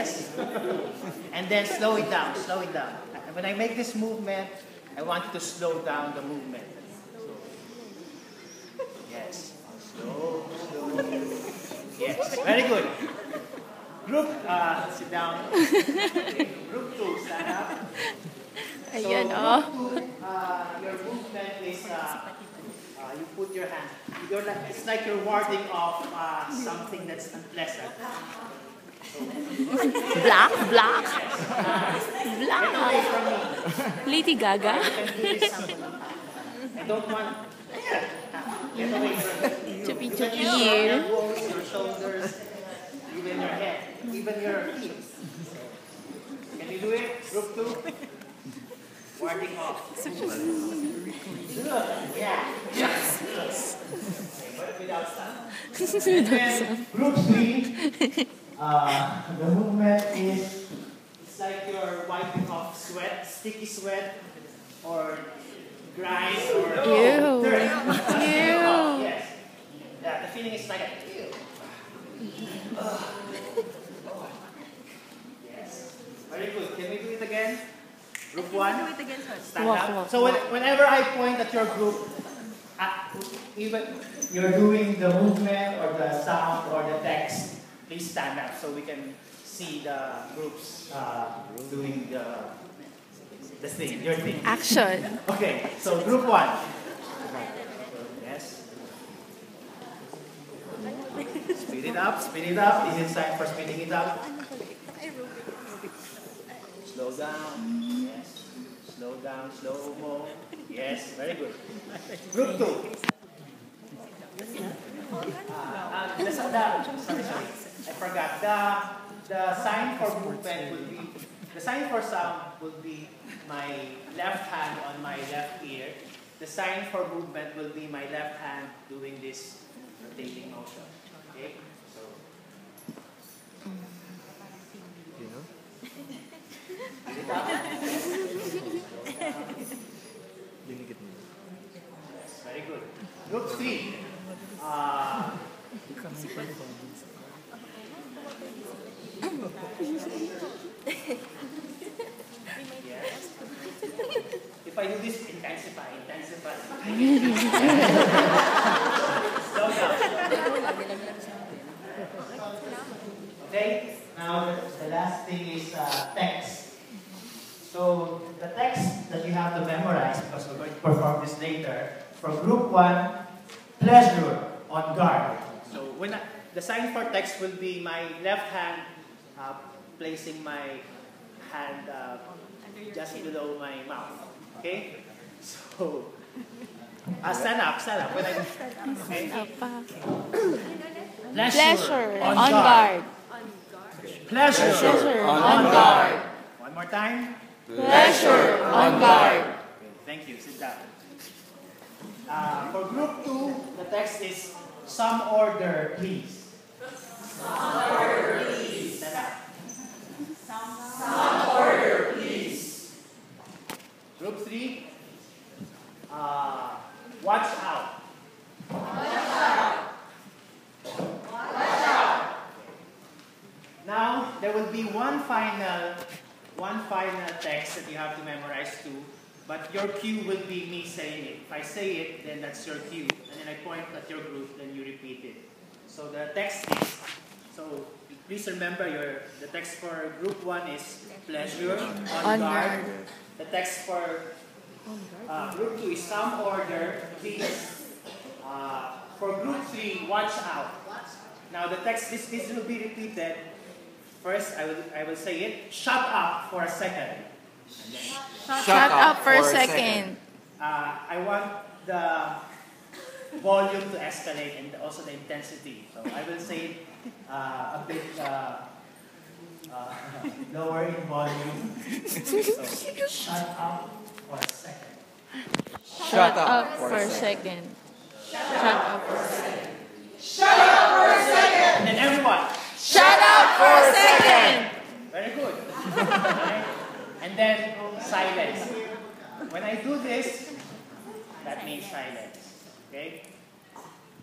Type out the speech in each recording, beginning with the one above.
Yes. And then slow it down, slow it down. When I make this movement, I want you to slow down the movement. Yes. Slow, slow. Yes, very good. Group, sit down. Group 2, stand up. So Ayan, group 2, your movement is, you put your hand. It's like you're warding off something that's unpleasant. Black? Black? Get away from me. Lady Gaga? You can do this. I don't want. Get away from me. Chupi You can chupi. use your elbows, your shoulders, even your head, even your feet. Can you do it? Group 2. Warding off. Yeah. Yes. Okay, but without stop. And then group 3. The movement is, it's like you're wiping off sweat, sticky sweat, or grime, or dirt. Yes. Yeah, the feeling is like a ew. Yes. Very good. Can we do it again? Group 1. Do it again, stand up. So whenever I point at your group, even you're doing the movement or the sound or the text, please stand up so we can see the groups doing the thing, your thing. Action. Okay, so group 1. Yes. Speed it up, speed it up. This is time for speeding it up. Slow down. Yes. Slow down, slow-mo. Yes, very good. Group 2. Sorry. I forgot. The sign for movement would be, the sign for sound would be my left hand on my left ear. The sign for movement will be my left hand doing this rotating motion. Okay? So. Yes, very good. Group 3. Yes. If I do this, intensify. Slow down. Okay, now the last thing is text. So the text that you have to memorize, because we're going to perform this later, for group 1, pleasure, on guard. So when the sign for text will be my left hand placing my hand just below my mouth. Okay? So, stand up. When okay? Pleasure, on guard. Pleasure, on guard. One more time. Pleasure on guard. Okay, thank you. Sit down. For group 2, the text is some order, please. Some order, please. Stand up. Some order, please. Group 3, watch out. Watch out. Watch out. Now, there will be one final text that you have to memorize too, but your cue will be me saying it. If I say it, then that's your cue. And then I point at your group, then you repeat it. So the text is, so please remember the text for group 1 is pleasure, on guard. The text for group 2 is some order, please. For group 3, watch out. Now the text, this will be repeated. First, I will say it. Shut up for a second. Shut up for a second. I want the volume to escalate and also the intensity. So I will say it a bit lower in volume. So, shut up for a second. Shut up for a second. Shut up for a second. Shut up for a second! And then everyone. Shut up for a second! Very good. Okay? And then silence. When I do this, that means silence. Okay?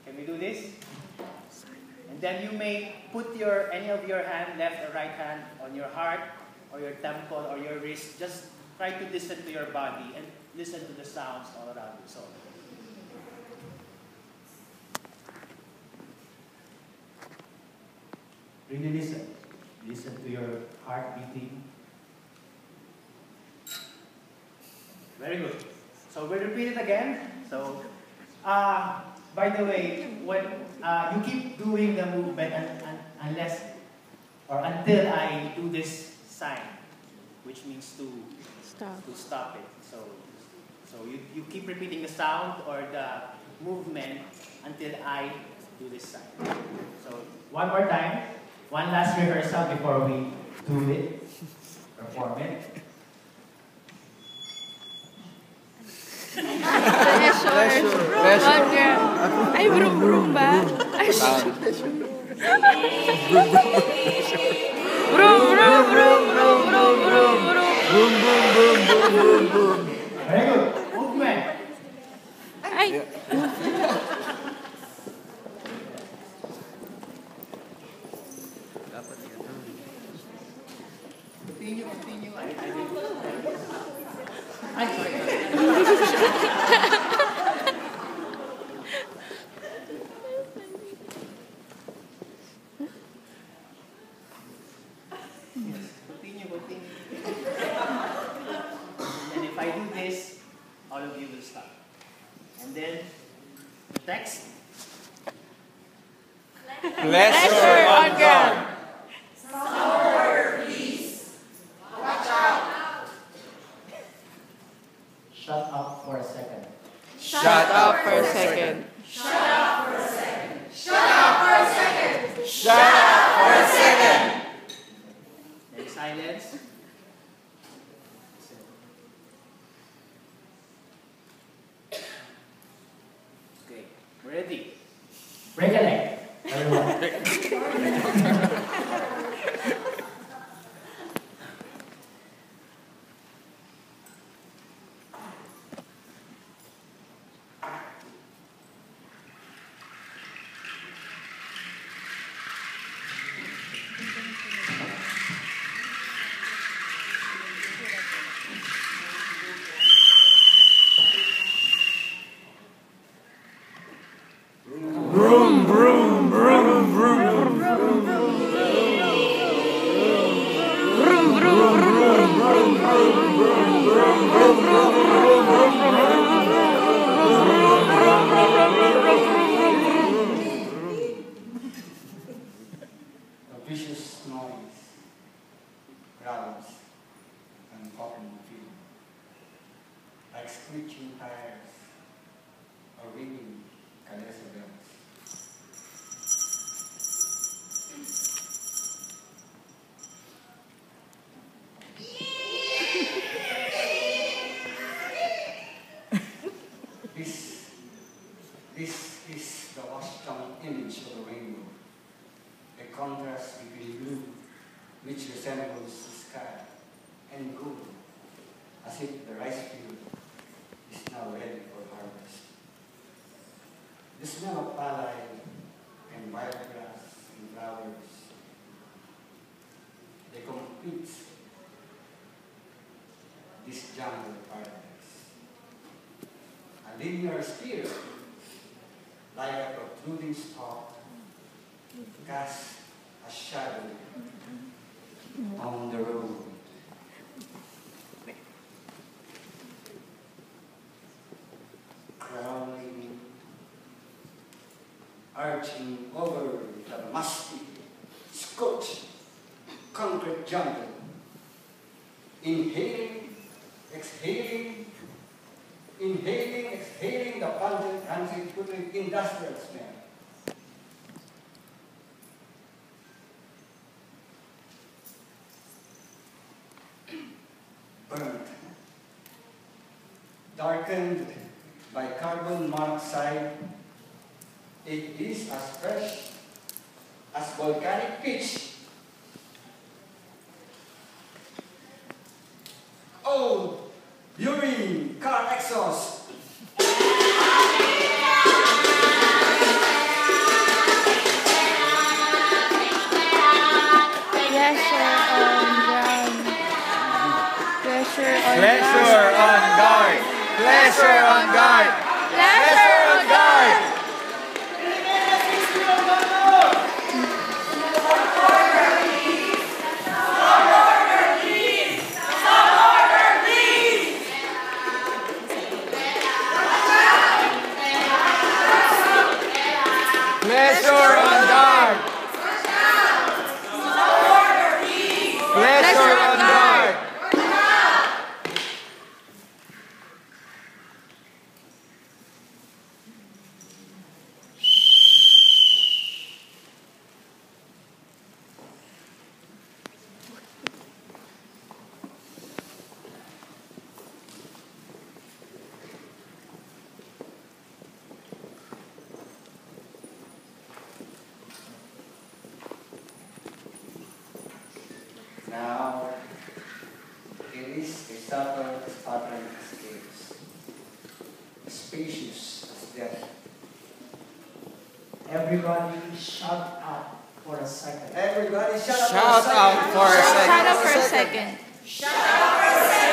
Can we do this? And then you may put any of your hand, left or right hand, on your heart or your temple or your wrist. Just try to listen to your body and listen to the sounds all around you. So, really listen. Listen to your heart beating. Very good. So we'll repeat it again. So, by the way, when you keep doing the movement unless or until I do this sign, which means to stop it. So you keep repeating the sound or the movement until I do this sign. So one more time, one last rehearsal before we do it, perform it. Ay, brum ba? Ay, brum. Very good. Movement. Ay. Continue. Ay, sorry. Continue. And if I do this, all of you will stop. And then, the text. Pleasure on ground. Shut up for a second. Shut up for a second. Then silence. Okay, ready. Break a leg, everyone. A vicious noise, growls, and popping feet, like screeching tires or ringing calesa bells. This is the washed-down image of the rainbow, a contrast between blue, which resembles the sky, and gold, as if the rice field is now ready for harvest. The smell of palay and wild grass and flowers, they complete this jungle paradise. A linear sphere, like a protruding stalk, casts a shadow on the road. Crawling, arching over the musty, scorched concrete jungle, inhaling, exhaling the pungent, rancid, putrid industrial smell. Burnt, darkened by carbon monoxide, it is as fresh as volcanic pitch. Old urine car exhaust. Pleasure on Pleasure on guard. Pleasure on guard. Pleasure on guard. Pleasure on guard. Pleasure on guard. Now, it is a subtle pattern escapes, spacious as death. Everybody shout out for a second. Everybody shout Shout out for a Shut second. up for a second. Shout out for a second.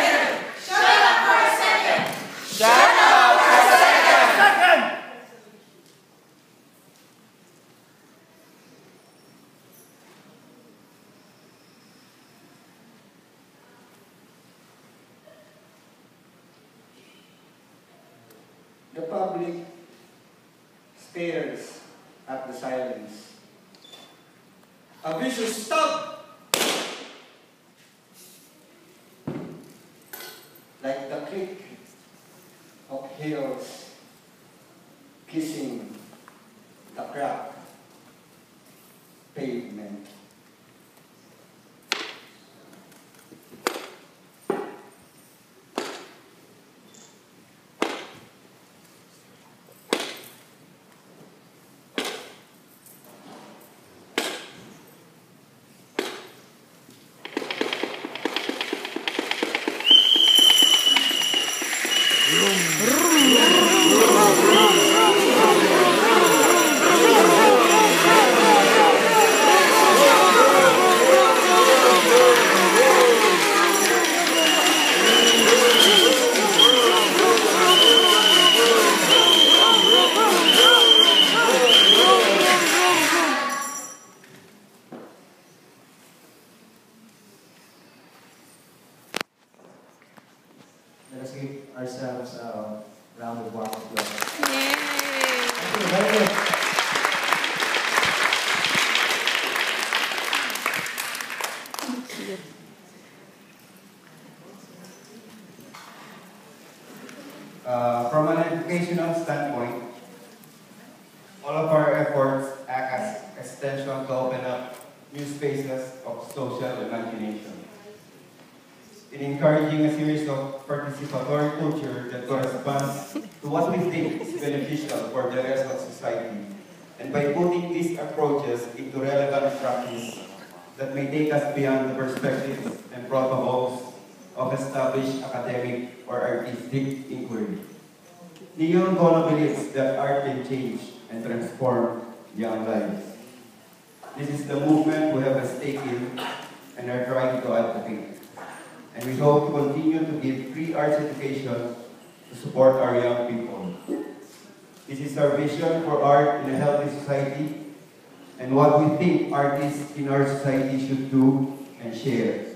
The public stares at the silence. A vicious stop! Like the click of heels kissing the cracked pavement. Let us give ourselves a round of warm applause. Yay! Thank you, very good. Cute. From an educational standpoint, all of our efforts act as extension to open up new spaces of social imagination. In encouraging a series of participatory culture that corresponds to what we think is beneficial for the rest of society, and by putting these approaches into relevant practice that may take us beyond the perspectives and protocols of established academic or artistic inquiry. Neo Angono believes that art can change and transform young lives. This is the movement we have a stake in and are trying to advocate. And we hope to continue to give free arts education to support our young people. This is our vision for art in a healthy society and what we think artists in our society should do and share.